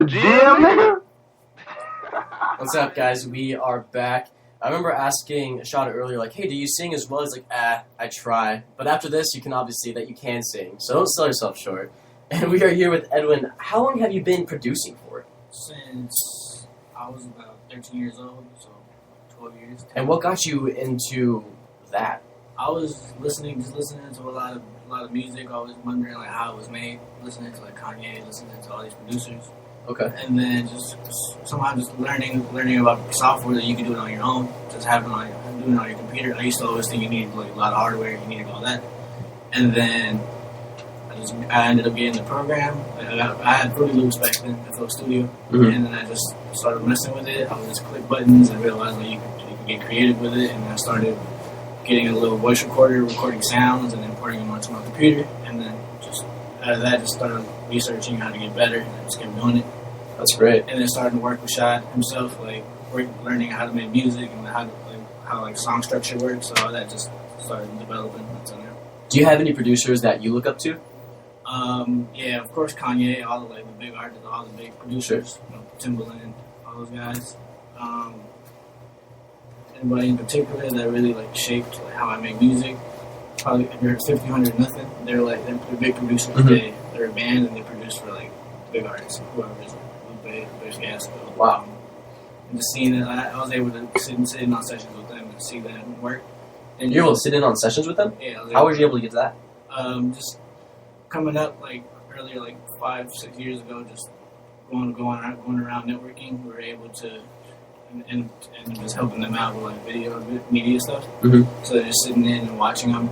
Jim. What's up, guys? We are back. I remember asking Shad earlier, like, hey, do you sing as well? He's like, I try. But after this, you can obviously see that you can sing, so don't sell yourself short. And we are here with Edwin. How long have you been producing for? Since I was about 13 years old, so 12 years. 10. And what got you into that? I was listening to a lot of music. I was wondering like how it was made. Listening to like Kanye, listening to all these producers. Okay. And then just somehow just learning about software that you can do it on your own. Just having doing it on your computer. I used to always think you needed like a lot of hardware. You needed all that. And then I ended up getting the program. I had Fruity Loops back then, FL Studio, and then I just started messing with it. I would just click buttons and realized that you could get creative with it. And then I started getting a little voice recorder, recording sounds, and then porting them onto my computer. And then just out of that, just started researching how to get better, and I just kept doing it. That's great. And then starting to work with Shad himself, like learning how to make music and how song structure works. So all that just started developing until now. Do you have any producers that you look up to? Yeah, of course Kanye, all the big artists, all the big producers, Timbaland, all those guys. Anybody in particular that really shaped how I make music? Probably if you're 50, nothing. They're big producers. They're a band and they produce for big artists, whoever is Lupe, Gas. Wow. And just seeing it, I was able to sit in on sessions with them and see that work. And You're able to sit in on sessions with them? Yeah. How were you able to get to that? Just coming up earlier, 5, 6 years ago, just going around networking, we were able to and just helping them out with video media stuff. So just sitting in and watching them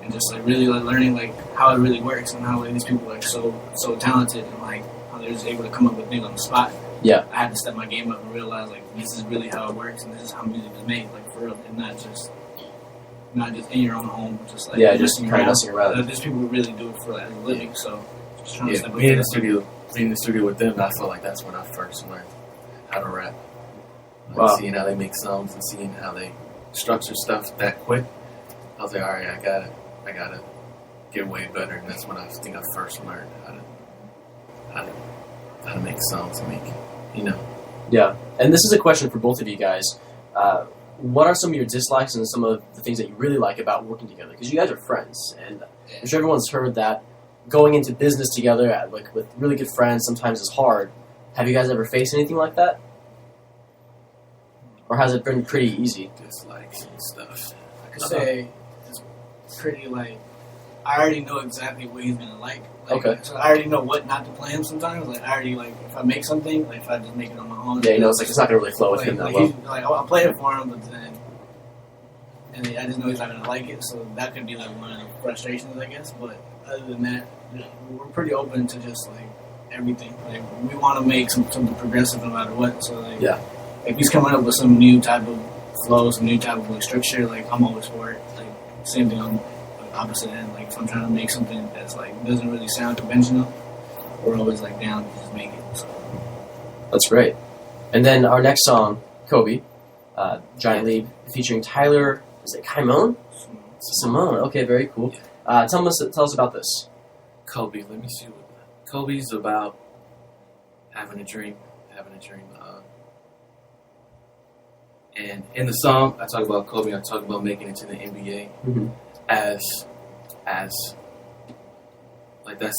and just really learning how it really works and how these people are so talented and how they're just able to come up with things on the spot. Yeah. I had to step my game up and realize this is really how it works and this is how music is made, for real, and not just in your own home, just just kind of messing around. There's people who really do it for a living, so just trying to step up. Being in the studio with them, I feel like that's when I first learned how to rap. Seeing how they make songs and seeing how they structure stuff that quick, I was like, all right, I gotta get way better, and that's when I think I first learned how to make songs and make Yeah, and this is a question for both of you guys. What are some of your dislikes and some of the things that you really like about working together? Because you guys are friends, and I'm sure everyone's heard that going into business together, with really good friends, sometimes is hard. Have you guys ever faced anything like that? Or has it been pretty easy? Dislikes and stuff. I could say it's pretty I already know exactly what he's gonna like. Okay. So I already know what not to play him sometimes. I already if I make something, if I just make it on my own. Yeah, it's not gonna really flow with him that well. I'll play it for him, but then I just know he's not gonna like it. So that could be one of the frustrations, I guess. But other than that, we're pretty open to just everything. We want to make something progressive no matter what. So if he's coming up with some new type of flow, some new type of structure, I'm always for it. Same thing on the opposite end. If I'm trying to make something that's doesn't really sound conventional, we're always down to just make it. So. That's great. And then our next song, Kobe, Giant Leap, featuring Tyler. Is it Kimon? Simone. Okay, very cool. Tell us about this. Kobe. Let me see what Kobe's about. Having a dream. And in the song, I talk about Kobe. I talk about making it to the NBA as that's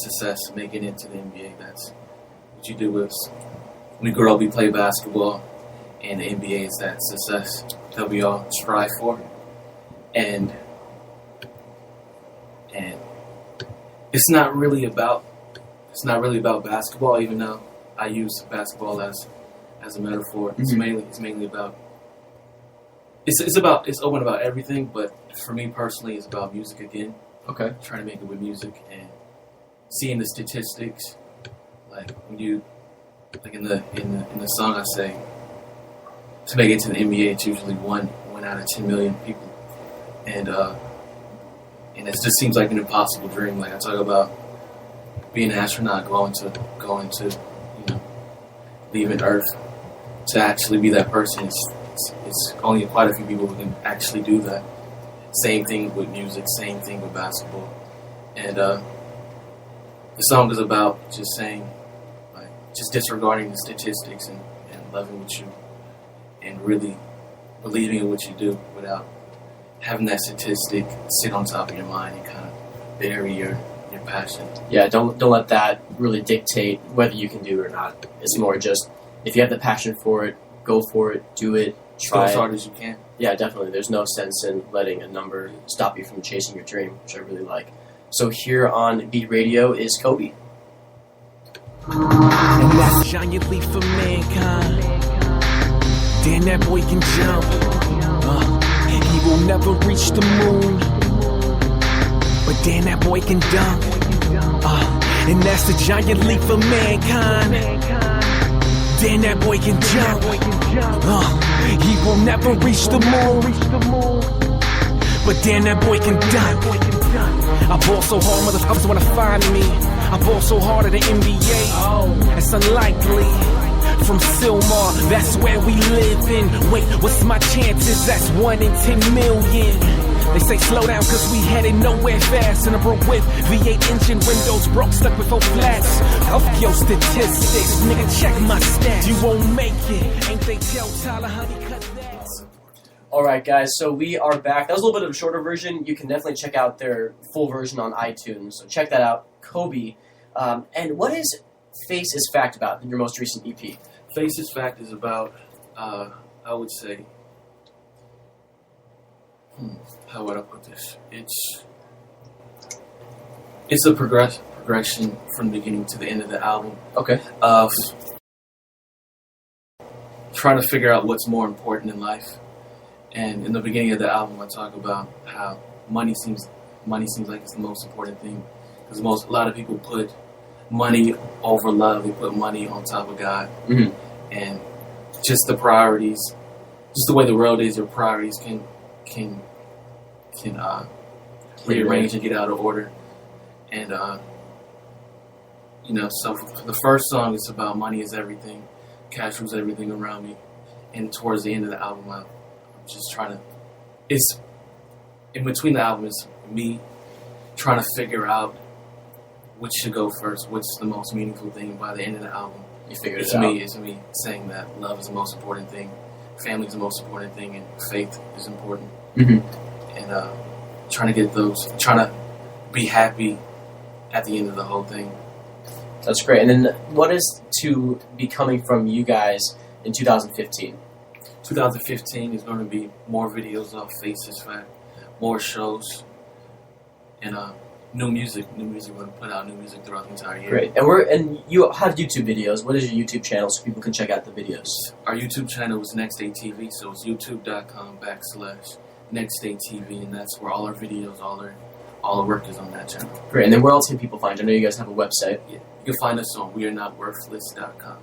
success. Making it to the NBA. That's what you do. Is when we grow up, we play basketball, and the NBA is that success that we all strive for. And it's not really about basketball, even though I use basketball as a metaphor. It's mainly about. It's open about everything, but for me personally, it's about music again. Okay. Trying to make it with music and seeing the statistics, when you in the song I say to make it to the NBA, it's usually one out of 10 million people, and it just seems like an impossible dream. I talk about being an astronaut, going to leaving Earth to actually be that person. It's only quite a few people who can actually do that. Same thing with music, same thing with basketball. And the song is about just saying, just disregarding the statistics and loving what you and really believing in what you do without having that statistic sit on top of your mind and kind of bury your passion. Yeah, don't let that really dictate whether you can do it or not. It's more just if you have the passion for it, go for it, do it, try go as hard as you can. Yeah, definitely. There's no sense in letting a number stop you from chasing your dream, which I really like. So here on B Radio is Kobe. And that's a giant leap for mankind. Damn, that boy can jump. He will never reach the moon, but damn, that boy can dunk. And that's a giant leap for mankind. Damn, that boy can jump. He will never reach the moon, but damn, that boy can dunk. I ball so hard, motherfuckers wanna find me. I ball so hard at the NBA, it's unlikely. From Silmar, that's where we live in. Wait, what's my chances? That's 1 in 10 million. They say slow down cause we headed nowhere fast. And I broke with V8 engine, windows broke, stuck with 4 flats. Off your statistics, nigga, check my stats. You won't make it, ain't they tell Tyler, honey, cut that. Alright guys, so we are back. That was a little bit of a shorter version. You can definitely check out their full version on iTunes. So check that out, Kobe. And what is Face is Fact about in your most recent EP? Face is Fact is about, I would say, how would I put this? It's a progression from the beginning to the end of the album. Okay. Of trying to figure out what's more important in life. And in the beginning of the album, I talk about how money seems like it's the most important thing, because a lot of people put money over love. They put money on top of God, and just the priorities, just the way the world is. Your priorities can rearrange and get out of order. And so for the first song, it's about money is everything, cash rules everything around me. And towards the end of the album, I'm just trying to. It's in between the album is me trying to figure out which should go first, what's the most meaningful thing. By the end of the album, you figured it out. It's me saying that love is the most important thing, family is the most important thing, and faith is important. And trying to be happy at the end of the whole thing. That's great. And then what is to be coming from you guys in 2015? 2015 is going to be more videos off Face is Fact, more shows, and new music. We're going to put out new music throughout the entire year. Great. And you have YouTube videos. What is your YouTube channel so people can check out the videos? Our YouTube channel is Next Day TV, so it's youtube.com/Next Day TV, and that's where all our videos, all our work is on that channel. Great. And then where else can people find you? I know you guys have a website. Yeah. You can find us on wearenotworthless.com.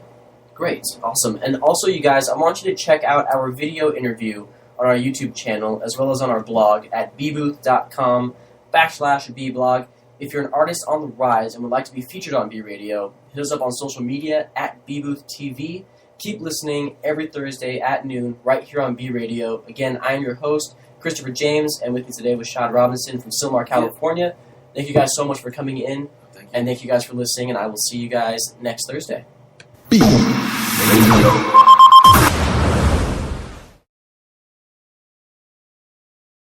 Great. Awesome. And also, you guys, I want you to check out our video interview on our YouTube channel, as well as on our blog at bBooth.com/bblog. If you're an artist on the rise and would like to be featured on B Radio, hit us up on social media at bBoothTV. Keep listening every Thursday at noon right here on B Radio. Again, I am your host, Christopher James, and with me today was Shad Robinson from Silmar, California. Thank you guys so much for coming in, and thank you guys for listening, and I will see you guys next Thursday. B Radio.